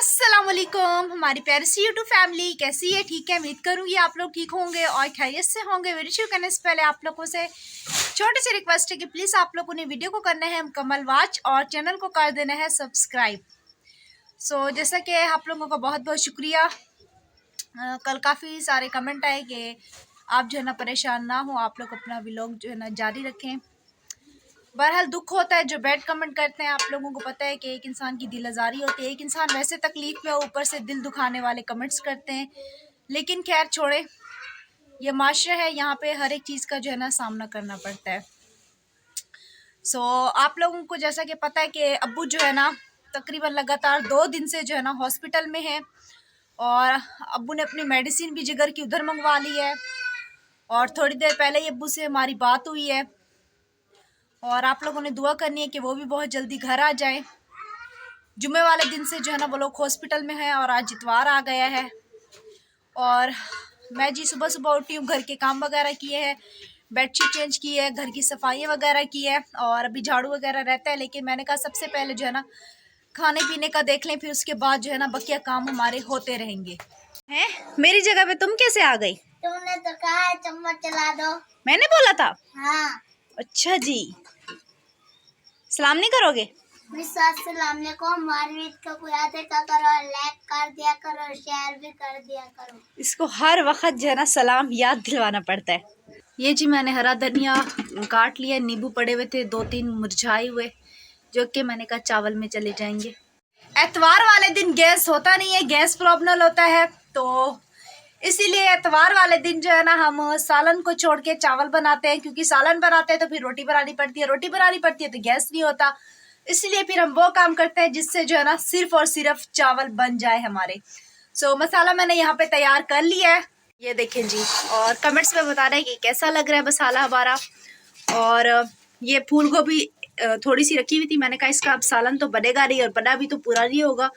अस्सलाम वालेकुम हमारी प्यारी सी यूट्यूब फैमिली कैसी है। ठीक है, उम्मीद करूँगी आप लोग ठीक होंगे और खैरियत से होंगे। वीडियो शुरू करने से पहले आप लोगों से छोटी सी रिक्वेस्ट है कि प्लीज़ आप लोगों ने वीडियो को करना है मुकम्मल वॉच और चैनल को कर देना है सब्सक्राइब। जैसा कि आप लोगों का बहुत बहुत शुक्रिया। कल काफ़ी सारे कमेंट आए कि आप जो है ना परेशान ना हो, आप लोग अपना व्लॉग जो है ना जारी रखें। बहरहाल दुख होता है जो बैड कमेंट करते हैं। आप लोगों को पता है कि एक इंसान की दिल आज़ारी होती है, एक इंसान वैसे तकलीफ में ऊपर से दिल दुखाने वाले कमेंट्स करते हैं। लेकिन खैर छोड़े, ये माशरा है, यहाँ पे हर एक चीज़ का जो है ना सामना करना पड़ता है। आप लोगों को जैसा कि पता है कि अब्बू जो है ना तकरीबन लगातार 2 दिन से जो है ना हॉस्पिटल में है और अब्बू ने अपनी मेडिसिन भी जिगर की उधर मंगवा ली है। और थोड़ी देर पहले ही अब्बू से हमारी बात हुई है और आप लोगों ने दुआ करनी है कि वो भी बहुत जल्दी घर आ जाएं। जुम्मे वाले दिन से जो है ना वो लोग हॉस्पिटल में हैं और आज इतवार आ गया है। और मैं जी सुबह सुबह उठी हूँ, घर के काम वगैरह किए हैं, बेडशीट चेंज की है, घर की सफाई वगैरह की है और अभी झाड़ू वगैरह रहता है। लेकिन मैंने कहा सबसे पहले जो है ना खाने पीने का देख लें, फिर उसके बाद जो है ना बकिया काम हमारे होते रहेंगे। हैं मेरी जगह पे तुम कैसे आ गई? तुमने तो कहा है चम्मच चला दो। मैंने बोला था? हाँ। अच्छा जी, सलाम नहीं करोगे? लाइक कर दिया करो, शेयर भी कर दिया करो। इसको हर वक्त जो है ना सलाम याद दिलवाना पड़ता है। ये जी मैंने हरा धनिया काट लिया, नींबू पड़े हुए थे 2-3 मुरझाए हुए, जो कि मैंने कहा चावल में चले जाएंगे। एतवार वाले दिन गैस होता नहीं है, गैस प्रॉब्लम होता है, तो इसीलिए एतवार वाले दिन जो है ना हम सालन को छोड़ के चावल बनाते हैं, क्योंकि सालन बनाते हैं तो फिर रोटी बनानी पड़ती है, रोटी बनानी पड़ती है तो गैस नहीं होता। इसलिए फिर हम वो काम करते हैं जिससे जो है ना सिर्फ और सिर्फ चावल बन जाए हमारे। मसाला मैंने यहाँ पे तैयार कर लिया है, ये देखें जी। और कमेंट्स में बता रहे हैं कि कैसा लग रहा है मसाला हमारा। और ये फूल गोभी थोड़ी सी रखी हुई थी, मैंने कहा इसका अब सालन तो बनेगा नहीं और बना भी तो पूरा नहीं होगा,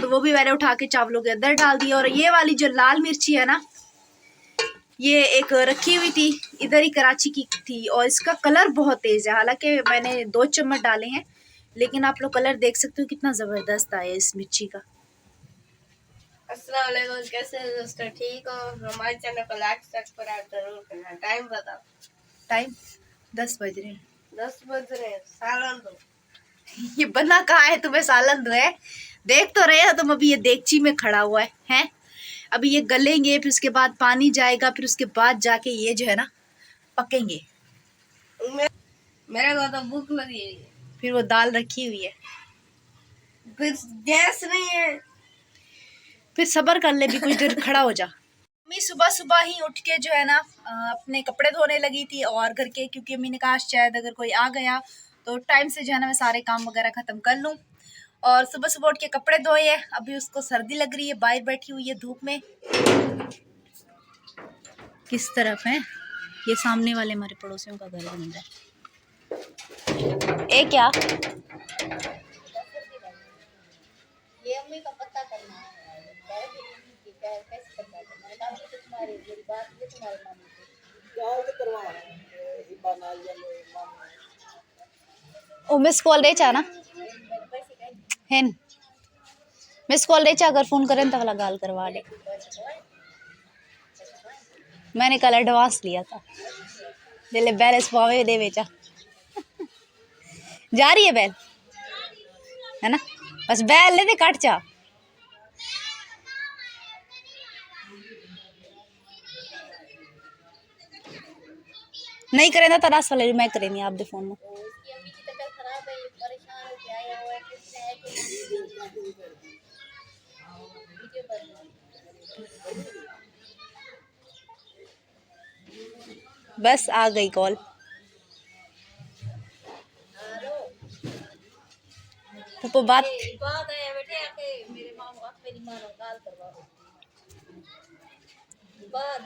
तो वो भी मैंने उठा के चावलों के अंदर डाल दिया। और ये वाली जो लाल मिर्ची है ना, ये एक रखी हुई थी, इधर ही कराची की थी और इसका कलर बहुत तेज है। हालांकि मैंने 2 चम्मच डाले हैं, लेकिन आप लोग कलर देख सकते हो कितना जबरदस्त आया इस मिर्ची का। अस्सलाम वालेकुम, कैसे हैं दोस्तों? ठीक हो? हमारे चैनल को लाइक सब्सक्राइब जरूर करना। टाइम बताओ। टाइम 10 बज रहे हैं। 10 बज रहे हैं। सालन दो। ये बना कहाँ है? तुम्हें सालन दो है? देख तो रहे हो तुम, अभी ये देगची में खड़ा हुआ है हैं? अभी ये गलेंगे, फिर उसके बाद पानी जाएगा, फिर उसके बाद जाके ये जो है ना पकेंगे। मेरे को तो भूख लगी है। फिर वो दाल रखी हुई है, फिर गैस नहीं है। फिर सब्र कर ले, भी कुछ देर खड़ा हो जा। मम्मी सुबह सुबह ही उठ के जो है ना अपने कपड़े धोने लगी थी और घर के, क्योंकि अम्मी ने कहा शायद अगर कोई आ गया तो टाइम से जो है ना मैं सारे काम वगैरह ख़त्म कर लूँ। और सुबह सुबह उठ के कपड़े धोए हैं। अभी उसको सर्दी लग रही है, बाहर बैठी हुई है धूप में। किस तरफ है? ये सामने वाले हमारे पड़ोसियों का घर बन रहा है। ए क्या? ये अम्मी का पता करना है। कैसे पता करना है? तुम्हारी बात ये तुम्हारे मामले ओ मिस कॉल दे चा ना हेन मिस कॉल दे चा, अगर फोन करें तो वाला गाल करवा दे। मैंने कल एडवांस लिया था, दिले बैलेंस पावे दे बेचा। जा रही है बैल, है ना? बस बैल ले दे कट जा। नहीं करें तो रास वाले मैं करेंगी आप दे फोन में। बस आ गई कॉल। तो बात है बेटे, आके मेरे मां मेरी मां गाल करवा बाद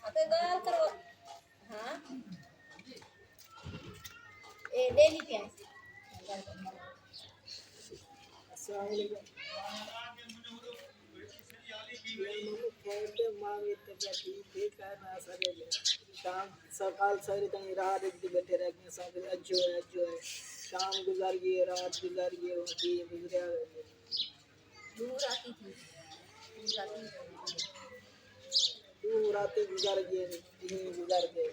आके गाल करवा। हाँ ए डेली पे सकाल सारी तनी रात एक बैठे रह गए सब अज्जो है शाम गुजर गई, रात गुजर गई, होती गुजरिया दूर आती थी, दूर आती थी। तू रातें गुजर गई, दिन गुजर गए।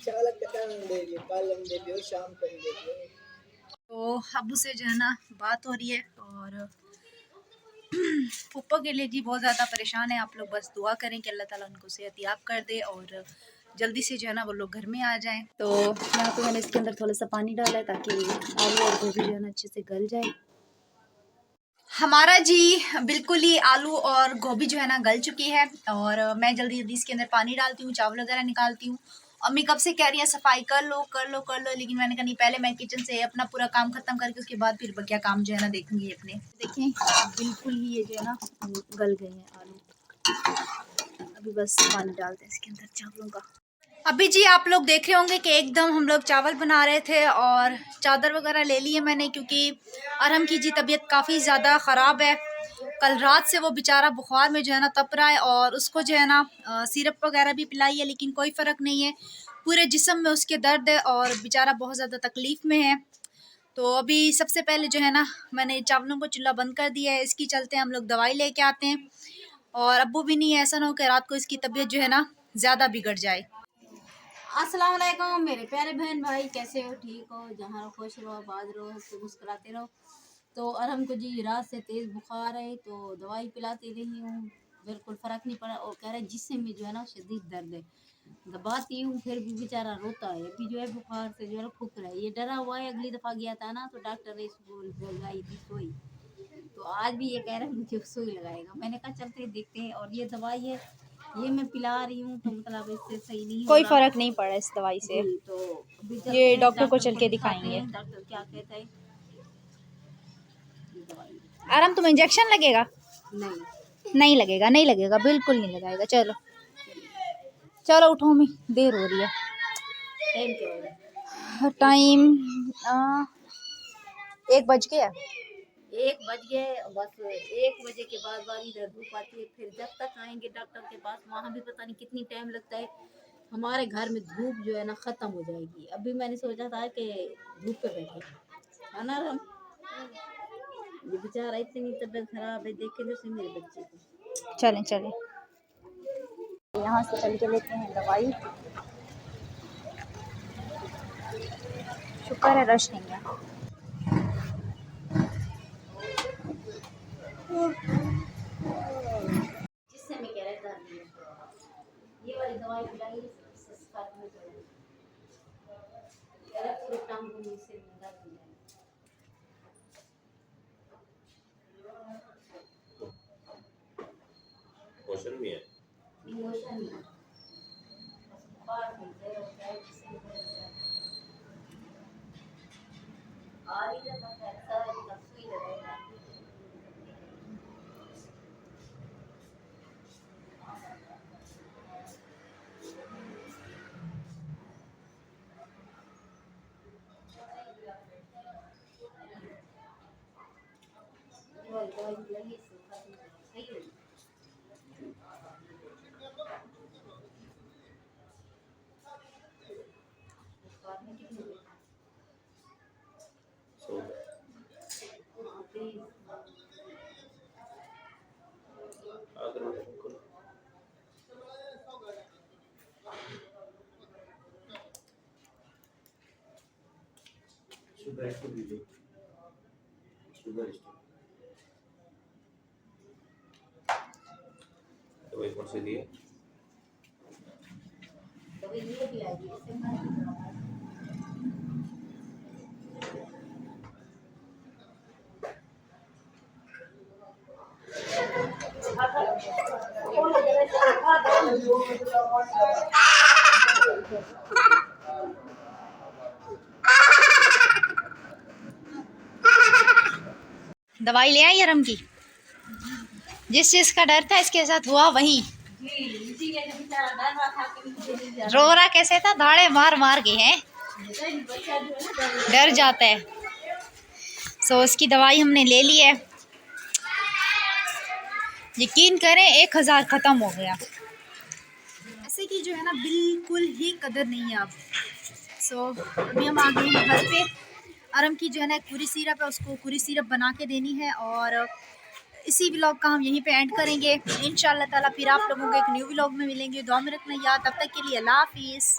चालक कटन देगी, कल हम दे दियो, शाम को दे दियो। तो अब्बू से जो है ना बात हो रही है और पप्पा के लिए जी बहुत ज़्यादा परेशान है। आप लोग बस दुआ करें कि अल्लाह ताला उनको सेहतियाब कर दे और जल्दी से जो है ना वो लोग घर में आ जाएं। तो यहाँ पे मैंने इसके अंदर थोड़ा सा पानी डाला है ताकि आलू और गोभी जो है ना अच्छे से गल जाए। हमारा जी बिल्कुल ही आलू और गोभी जो है ना गल चुकी है और मैं जल्दी जल्दी इसके अंदर पानी डालती हूँ, चावल वगैरह निकालती हूँ। अम्मी कब से कह रही है सफाई कर लो कर लो कर लो, लेकिन मैंने कहा नहीं, पहले मैं किचन से अपना पूरा काम खत्म करके उसके बाद फिर बकिया काम जो है ना देखूंगी अपने। देखें बिल्कुल ही ये जो है ना गल गए हैं आलू। अभी बस पानी डालते हैं इसके अंदर चावलों का। अभी जी आप लोग देख रहे होंगे कि एकदम हम लोग चावल बना रहे थे और चादर वगैरह ले ली है मैंने, क्योंकि अरहम की जी तबीयत काफ़ी ज़्यादा ख़राब है। कल रात से वो बेचारा बुखार में जो है ना तप रहा है और उसको जो है ना सिरप वगैरह भी पिलाई है, लेकिन कोई फ़र्क नहीं है। पूरे जिस्म में उसके दर्द है और बेचारा बहुत ज़्यादा तकलीफ़ में है। तो अभी सबसे पहले जो है ना मैंने चावलों को चूल्हा बंद कर दिया है। इसकी चलते हम लोग दवाई लेके आते हैं और अब्बू भी नहीं है, ऐसा ना हो कि रात को इसकी तबीयत जो है ना ज़्यादा बिगड़ जाए। अस्सलाम वालेकुम मेरे प्यारे बहन भाई, कैसे हो? ठीक हो? जहाँ रहो खुश रहो, आबाद रहो, हंसते मुस्कुराते रहो। तो अरहम को जी रात से तेज़ बुखार है, तो दवाई पिलाती रही हूँ, बिल्कुल फ़र्क नहीं पड़ा और कह रहे जिस्म में जो है ना शदीद दर्द है। दबाती हूँ फिर भी बेचारा रोता है। अभी जो है बुखार से जो है फुक रहा है, ये डरा हुआ है। अगली दफ़ा गया था ना तो डॉक्टर ने इसको लगाई थी सुई, तो आज भी ये कह रहे हैं मुझे सुई लगाएगा। मैंने कहा चलते देखते हैं। और ये दवाई है, ये मैं पिला रही हूँ, तो मतलब इससे सही नहीं हो कोई रहा। फ़र्क नहीं पड़ा इस दवाई से। जी, तो अभी चलते ये हैं, डॉक्टर को चल के दिखाते दिखाएंगे। हैं डॉक्टर क्या कहता है। ये दवाई आराम तुम्हें इंजेक्शन लगेगा? नहीं, नहीं लगेगा, नहीं लगेगा, बिल्कुल नहीं लगाएगा। चलो चलो उठो, मी देर हो रही है। टाइम क्या हो रहा है? टाइम 1 बज गया। 1 बज गए। बस 1 बजे के बाद बारी इधर धूप आती है, फिर जब तक आएंगे डॉक्टर के पास वहाँ भी पता नहीं कितनी टाइम लगता है। हमारे घर में धूप जो है ना ख़त्म हो जाएगी। अभी मैंने सोचा था कि धूप पे बैठे, है ना हम। ये बेचारा इतनी तबीयत खराब है, देखे तो सही मेरे बच्चे को। चलें चलें, यहाँ से चल के लेते हैं दवाई। शुक्र है रश नहीं है। जिससे मैं कह रहा था ये वाली दवाई पिलाई, इससे फर्क नहीं पड़ेगा। पूरे टांग में से दर्द हो जाएगा। क्वेश्चन भी है। इमोशन नहीं, बुखार मिलता है, होता है, जिससे आ रही है तो ऐसा सुई लगाएगा। दवाई लगी इससे सही होगी। शुगर इसको दीजिए, शुगर इसको तो एक बार से दिए। दवाई ये पिलाएगी, इससे फर्क नहीं पड़ा। दवाई ले आई आराम की? जिस चीज़ का डर था इसके साथ हुआ वही। जी, इसीलिए तो बेचारा रो रहा कैसे था, धाड़े मार मार के हैं, डर जाता है। सो उसकी दवाई हमने ले ली है। यकीन करें 1000 ख़त्म हो गया। ऐसे की जो है ना बिल्कुल ही कदर नहीं है अब। सो अभी हम आ गए हैं घर पे। आरम की जो है ना कुरी सिरप है, उसको कुरी सिरप बना के देनी है। और इसी व्लॉग का हम यहीं पे एंड करेंगे इंशाल्लाह ताला। फिर आप लोगों को एक न्यू व्लॉग में मिलेंगे। दुआ में रखना याद। तब तक के लिए अल्लाह हाफिज़।